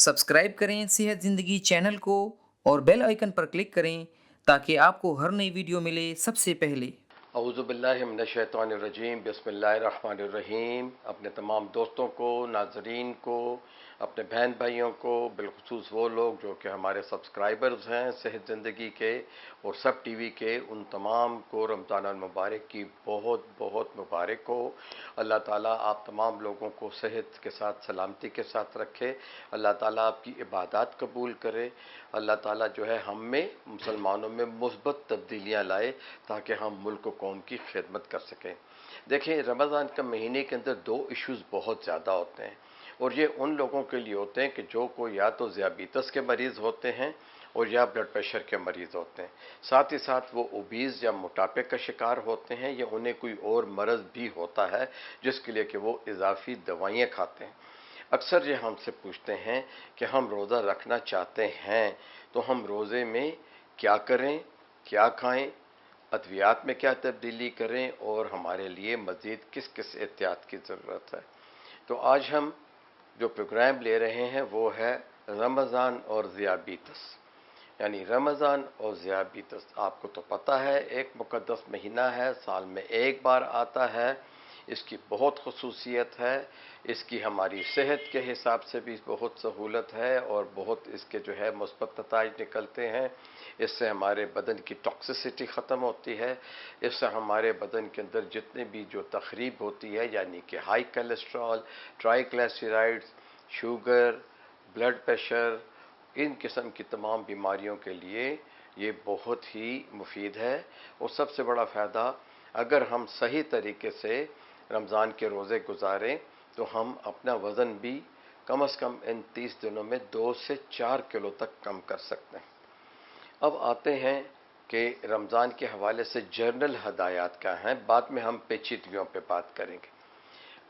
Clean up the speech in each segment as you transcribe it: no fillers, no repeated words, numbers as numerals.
Subscribe करें सेहत ज़िंदगी चैनल को और बेल आइकन पर क्लिक करें ताकि आपको हर नई वीडियो मिले सबसे पहले। औज़ुबिल्लाहिमिनश्शैतानिर्रजीम बिस्मिल्लाहिर्रहमानिर्रहीम। अपने तमाम दोस्तों को, नाज़रीन को, अपने बहन भाइयों को, बिलखुसूस वो लोग जो कि हमारे सब्सक्राइबर्स हैं सेहत ज़िंदगी के और सब टीवी के, उन तमाम को रमज़ान अल मुबारक की बहुत बहुत मुबारक हो। अल्लाह ताला आप तमाम लोगों को सेहत के साथ सलामती के साथ रखे। अल्लाह ताला आपकी इबादत कबूल करे। अल्लाह ताला जो है हम में मुसलमानों में मुस्बत तब्दीलियाँ लाए ताकि हम मुल्क कौम की खिदमत कर सकें। देखें, रमज़ान के महीने के अंदर दो इश्यूज़ बहुत ज़्यादा होते हैं और ये उन लोगों के लिए होते हैं कि जो को या तो ज़ियाबीतस के मरीज़ होते हैं और या ब्लड प्रेशर के मरीज़ होते हैं। साथ ही साथ वो ओबीज़ या मोटापे का शिकार होते हैं या उन्हें कोई और मरज़ भी होता है जिसके लिए कि वो इजाफी दवाइयाँ खाते हैं। अक्सर ये हमसे पूछते हैं कि हम रोज़ा रखना चाहते हैं तो हम रोज़े में क्या करें, क्या खाएं, अद्वियात में क्या तब्दीली करें और हमारे लिए मज़ीद किस किस एहतियात की ज़रूरत है। तो आज हम जो प्रोग्राम ले रहे हैं वो है रमज़ान और ज़ियाबीतस, यानी रमज़ान और ज़ियाबीतस। आपको तो पता है एक मुक़द्दस महीना है, साल में एक बार आता है। इसकी बहुत ख़ुसूसियत है, इसकी हमारी सेहत के हिसाब से भी बहुत सहूलत है और बहुत इसके जो है मुस्बत नताइज निकलते हैं। इससे हमारे बदन की टॉक्सिसिटी ख़त्म होती है। इससे हमारे बदन के अंदर जितने भी जो तखरीब होती है, यानी कि high cholesterol, triglycerides, sugar, blood pressure, इन किस्म की तमाम बीमारियों के लिए ये बहुत ही मुफीद है। और सबसे बड़ा फ़ायदा, अगर हम सही तरीके से रमज़ान के रोज़े गुजारें तो हम अपना वज़न भी कम से कम इन 30 दिनों में 2 से 4 किलो तक कम कर सकते हैं। अब आते हैं कि रमज़ान के हवाले से जर्नल हदायत क्या हैं। बाद में हम पेचीदगियों पे बात करेंगे।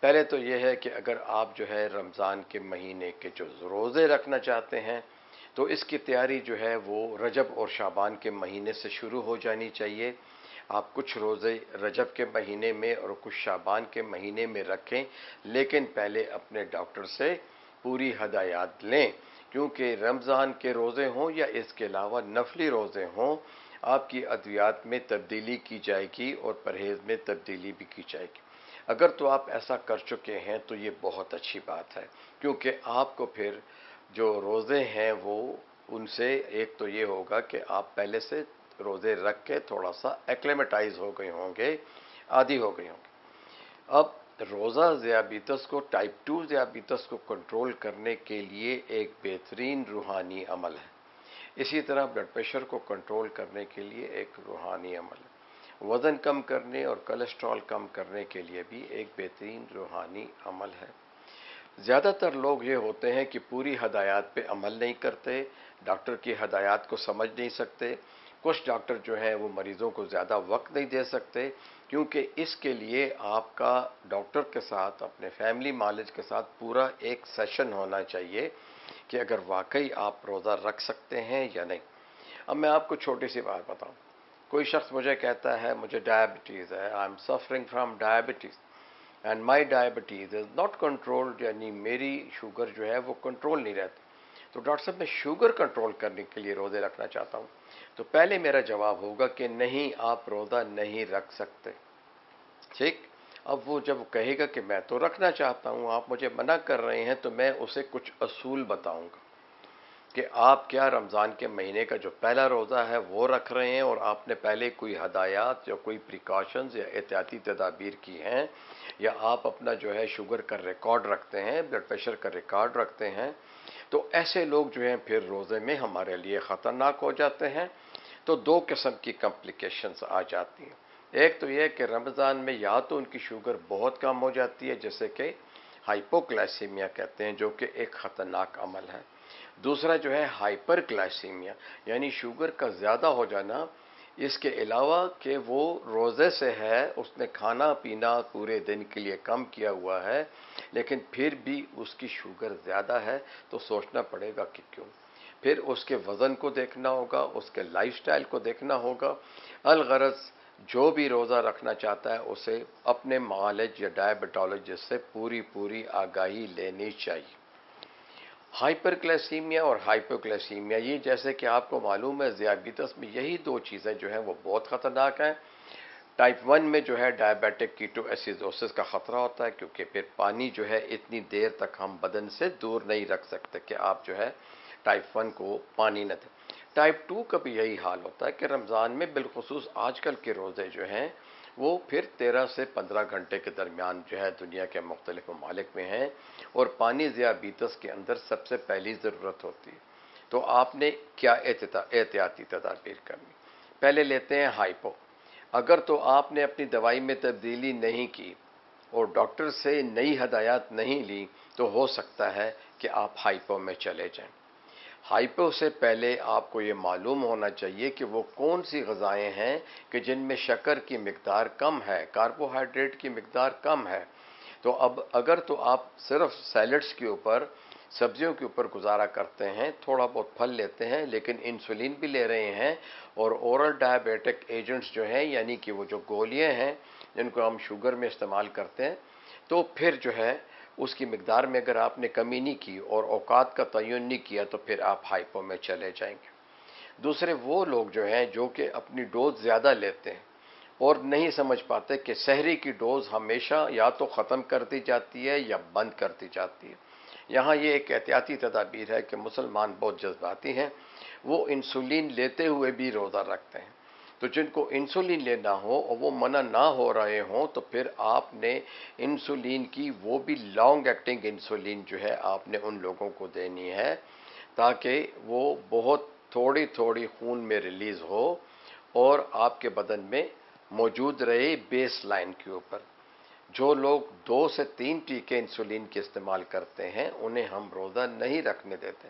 पहले तो यह है कि अगर आप जो है रमज़ान के महीने के जो रोज़े रखना चाहते हैं तो इसकी तैयारी जो है वो रजब और शाबान के महीने से शुरू हो जानी चाहिए। आप कुछ रोज़े रजब के महीने में और कुछ शाबान के महीने में रखें, लेकिन पहले अपने डॉक्टर से पूरी हदायत लें, क्योंकि रमज़ान के रोज़े हों या इसके अलावा नफली रोज़े हों, आपकी अद्वियात में तब्दीली की जाएगी और परहेज़ में तब्दीली भी की जाएगी। अगर तो आप ऐसा कर चुके हैं तो ये बहुत अच्छी बात है, क्योंकि आपको फिर जो रोज़े हैं वो उनसे एक तो ये होगा कि आप पहले से रोज़े रख के थोड़ा सा एक्लेमेटाइज हो गए होंगे, आदी हो गए होंगे। अब रोज़ा ज़ियाबीतस को, टाइप 2 ज़ियाबीतस को कंट्रोल करने के लिए एक बेहतरीन रूहानी अमल है। इसी तरह ब्लड प्रेशर को कंट्रोल करने के लिए एक रूहानी अमल है। वज़न कम करने और कोलेस्ट्रॉल कम करने के लिए भी एक बेहतरीन रूहानी अमल है। ज़्यादातर लोग ये होते हैं कि पूरी हदायत पे अमल नहीं करते, डॉक्टर की हदायत को समझ नहीं सकते। कुछ डॉक्टर जो है वो मरीज़ों को ज़्यादा वक्त नहीं दे सकते, क्योंकि इसके लिए आपका डॉक्टर के साथ, अपने फैमिली मालिज के साथ पूरा एक सेशन होना चाहिए कि अगर वाकई आप रोज़ा रख सकते हैं या नहीं। अब मैं आपको छोटी सी बात बताऊं। कोई शख्स मुझे कहता है मुझे डायबिटीज़ है, I am suffering from diabetes and my diabetes is not controlled, यानी मेरी शुगर जो है वो कंट्रोल नहीं रहती। तो डॉक्टर साहब मैं शुगर कंट्रोल करने के लिए रोज़े रखना चाहता हूँ। तो पहले मेरा जवाब होगा कि नहीं, आप रोज़ा नहीं रख सकते। ठीक। अब वो जब कहेगा कि मैं तो रखना चाहता हूँ, आप मुझे मना कर रहे हैं, तो मैं उसे कुछ असूल बताऊँगा कि आप क्या रमज़ान के महीने का जो पहला रोज़ा है वो रख रहे हैं और आपने पहले कोई हदायत या कोई प्रिकॉशंस या एहतियाती तदाबीर की हैं, या आप अपना जो है शुगर का रिकॉर्ड रखते हैं, ब्लड प्रेशर का रिकॉर्ड रखते हैं। तो ऐसे लोग जो हैं फिर रोज़े में हमारे लिए ख़तरनाक हो जाते हैं। तो दो किस्म की कॉम्प्लिकेशंस आ जाती हैं। एक तो यह कि रमज़ान में या तो उनकी शुगर बहुत कम हो जाती है, जैसे कि हाइपोग्लाइसीमिया कहते हैं, जो कि एक ख़तरनाक अमल है। दूसरा जो है हाइपरग्लाइसीमिया, यानी शुगर का ज़्यादा हो जाना। इसके अलावा कि वो रोज़े से है, उसने खाना पीना पूरे दिन के लिए कम किया हुआ है, लेकिन फिर भी उसकी शुगर ज़्यादा है, तो सोचना पड़ेगा कि क्यों। फिर उसके वज़न को देखना होगा, उसके लाइफस्टाइल को देखना होगा। अलगरज जो भी रोज़ा रखना चाहता है उसे अपने मालिज या डायबिटोलॉजिस्ट से पूरी पूरी आगाही लेनी चाहिए। हाइपरग्लाइसीमिया और हाइपोग्लाइसीमिया, ये जैसे कि आपको मालूम है ज़ियाबितस में यही दो चीज़ें जो हैं वो बहुत ख़तरनाक हैं। टाइप 1 में जो है डायबिटिक कीटोएसिडोसिस का ख़तरा होता है, क्योंकि फिर पानी जो है इतनी देर तक हम बदन से दूर नहीं रख सकते कि आप जो है टाइप 1 को पानी न दें। टाइप 2 का भी यही हाल होता है कि रमज़ान में बिलखुसूस आजकल के रोज़े जो हैं वो फिर 13 से 15 घंटे के दरमियान जो है दुनिया के मुख्तलिफ ममालिक में हैं, और पानी ज़ियाबितस के अंदर सबसे पहली ज़रूरत होती है। तो आपने क्या एहतियाती तदाबीर करनी? पहले लेते हैं हाइपो। अगर तो आपने अपनी दवाई में तब्दीली नहीं की और डॉक्टर से नई हदायत नहीं ली, तो हो सकता है कि आप हाइपो में चले जाएं। हाइपो से पहले आपको ये मालूम होना चाहिए कि वो कौन सी ग़िज़ाएँ हैं कि जिनमें शक्कर की मिक़दार कम है, कार्बोहाइड्रेट की मिक़दार कम है। तो अब अगर तो आप सिर्फ सैलड्स के ऊपर, सब्जियों के ऊपर गुजारा करते हैं, थोड़ा बहुत फल लेते हैं, लेकिन इंसुलिन भी ले रहे हैं और ओरल डायबिटिक एजेंट्स जो हैं, यानी कि वो जो गोलियां हैं जिनको हम शुगर में इस्तेमाल करते हैं, तो फिर जो है उसकी मिकदार में अगर आपने कमी नहीं की और औकात का तयन नहीं किया, तो फिर आप हाइपो में चले जाएंगे। दूसरे वो लोग जो हैं जो कि अपनी डोज ज़्यादा लेते हैं और नहीं समझ पाते कि सहरी की डोज हमेशा या तो ख़त्म कर दी जाती है या बंद कर दी जाती है। यहाँ ये एक एहतियाती तदाबीर है कि मुसलमान बहुत जज्बाती हैं, वो इंसुलिन लेते हुए भी रोज़ा रखते हैं। तो जिनको इंसुलिन लेना हो और वो मना ना हो रहे हों, तो फिर आपने इंसुलिन की वो भी लॉन्ग एक्टिंग इंसुलिन जो है आपने उन लोगों को देनी है, ताकि वो बहुत थोड़ी थोड़ी खून में रिलीज़ हो और आपके बदन में मौजूद रहे बेस लाइन के ऊपर। जो लोग 2 से 3 टीके इंसुलिन के इस्तेमाल करते हैं, उन्हें हम रोज़ा नहीं रखने देते,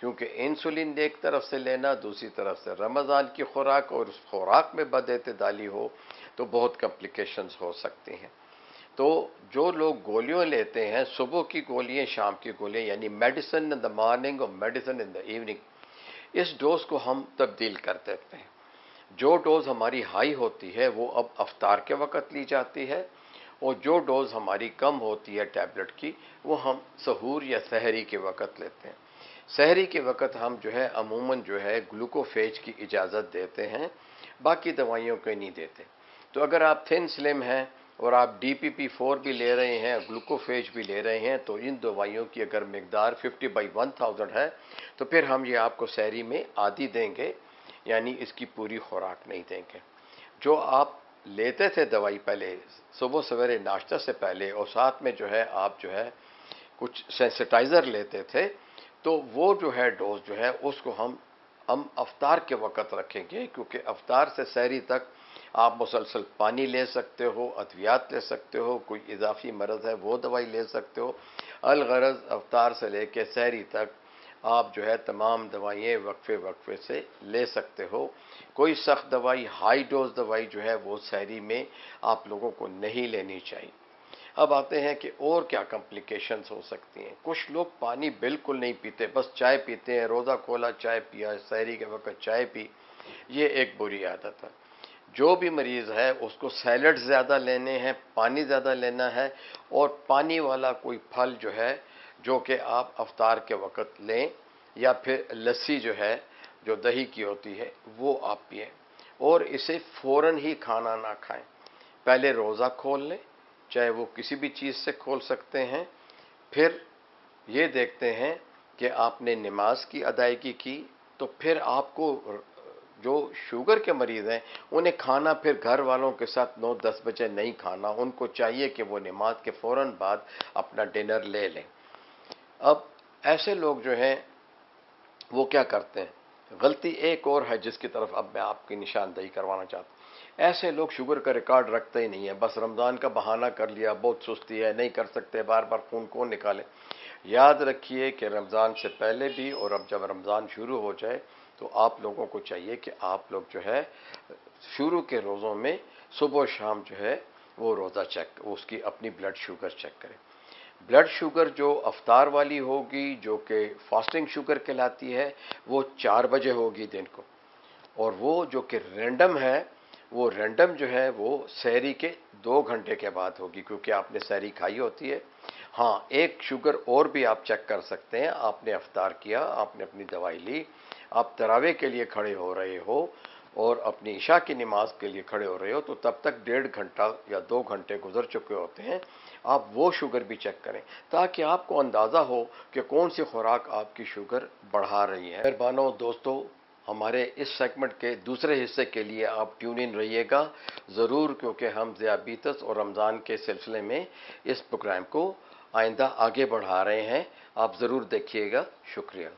क्योंकि इंसुलिन एक तरफ से लेना, दूसरी तरफ से रमज़ान की खुराक, और उस खुराक में बदएतदाली हो तो बहुत कॉम्प्लिकेशंस हो सकती हैं। तो जो लोग गोलियां लेते हैं, सुबह की गोलियां, शाम की गोलियां, यानी मेडिसिन इन द मॉर्निंग और मेडिसिन इन द इवनिंग, इस डोज को हम तब्दील कर देते हैं। जो डोज हमारी हाई होती है वो अब अफ्तार के वक़्त ली जाती है, और जो डोज हमारी कम होती है टैबलेट की, वो हम सहूर या सहरी के वक़्त लेते हैं। सहरी के वक़्त हम जो है अमूमन जो है ग्लूकोफेज की इजाज़त देते हैं, बाकी दवाइयों को नहीं देते। तो अगर आप थिन स्लिम हैं और आप DPP-4 भी ले रहे हैं, ग्लूकोफेज भी ले रहे हैं, तो इन दवाइयों की अगर मिकदार 50/1000 है, तो फिर हम ये आपको सहरी में आधी देंगे, यानी इसकी पूरी खुराक नहीं देंगे। जो आप लेते थे दवाई पहले सुबह सवेरे नाश्ता से पहले, और साथ में जो है आप जो है कुछ सेंसिटाइज़र लेते थे, तो वो जो है डोज जो है उसको हम अफ्तार के वक़्त रखेंगे, क्योंकि अफ्तार से सहरी तक आप मुसलसल पानी ले सकते हो, अद्वियात ले सकते हो, कोई इजाफी मरज़ है वो दवाई ले सकते हो। अलगरज अफ्तार से लेके सहरी तक आप जो है तमाम दवाइयाँ वक्फे वक्फे से ले सकते हो। कोई सख्त दवाई, हाई डोज दवाई जो है वो सहरी में आप लोगों को नहीं लेनी चाहिए। अब आते हैं कि और क्या कॉम्प्लिकेशंस हो सकती हैं। कुछ लोग पानी बिल्कुल नहीं पीते, बस चाय पीते हैं, रोज़ा खोला चाय पिया, सहरी के वक्त चाय पी, ये एक बुरी आदत है। जो भी मरीज़ है उसको सैलड ज़्यादा लेने हैं, पानी ज़्यादा लेना है, और पानी वाला कोई फल जो है जो कि आप अफ्तार के वक़्त लें, या फिर लस्सी जो है जो दही की होती है वो आप पिएं, और इसे फ़ौरन ही खाना ना खाएं। पहले रोज़ा खोल लें, चाहे वो किसी भी चीज़ से खोल सकते हैं, फिर ये देखते हैं कि आपने नमाज की अदायगी की, तो फिर आपको जो शुगर के मरीज़ हैं उन्हें खाना फिर घर वालों के साथ 9-10 बजे नहीं खाना, उनको चाहिए कि वो नमाज के फ़ौरन बाद अपना डिनर ले लें। अब ऐसे लोग जो हैं वो क्या करते हैं, गलती एक और है जिसकी तरफ अब मैं आपकी निशानदेही करवाना चाहता हूँ। ऐसे लोग शुगर का रिकॉर्ड रखते ही नहीं है, बस रमज़ान का बहाना कर लिया, बहुत सुस्ती है, नहीं कर सकते, बार बार खून कौन निकाले। याद रखिए कि रमज़ान से पहले भी और अब जब रमज़ान शुरू हो जाए, तो आप लोगों को चाहिए कि आप लोग जो है शुरू के रोज़ों में सुबह शाम जो है वो रोज़ा चेक, उसकी अपनी ब्लड शुगर चेक करें। ब्लड शुगर जो अफ्तार वाली होगी, जो कि फास्टिंग शुगर कहलाती है, वो 4 बजे होगी दिन को, और वो जो कि रैंडम है, वो रैंडम जो है वो सहरी के 2 घंटे के बाद होगी, क्योंकि आपने सहरी खाई होती है। हाँ, एक शुगर और भी आप चेक कर सकते हैं। आपने इफ्तार किया, आपने अपनी दवाई ली, आप तरावे के लिए खड़े हो रहे हो और अपनी इशा की नमाज के लिए खड़े हो रहे हो, तो तब तक 1.5 घंटा या 2 घंटे गुजर चुके होते हैं। आप वो शुगर भी चेक करें ताकि आपको अंदाज़ा हो कि कौन सी खुराक आपकी शुगर बढ़ा रही है। मेहरबानों दोस्तों, हमारे इस सेगमेंट के दूसरे हिस्से के लिए आप ट्यून इन रहिएगा ज़रूर, क्योंकि हम ज़ियाबीतस और रमज़ान के सिलसिले में इस प्रोग्राम को आइंदा आगे बढ़ा रहे हैं। आप ज़रूर देखिएगा। शुक्रिया।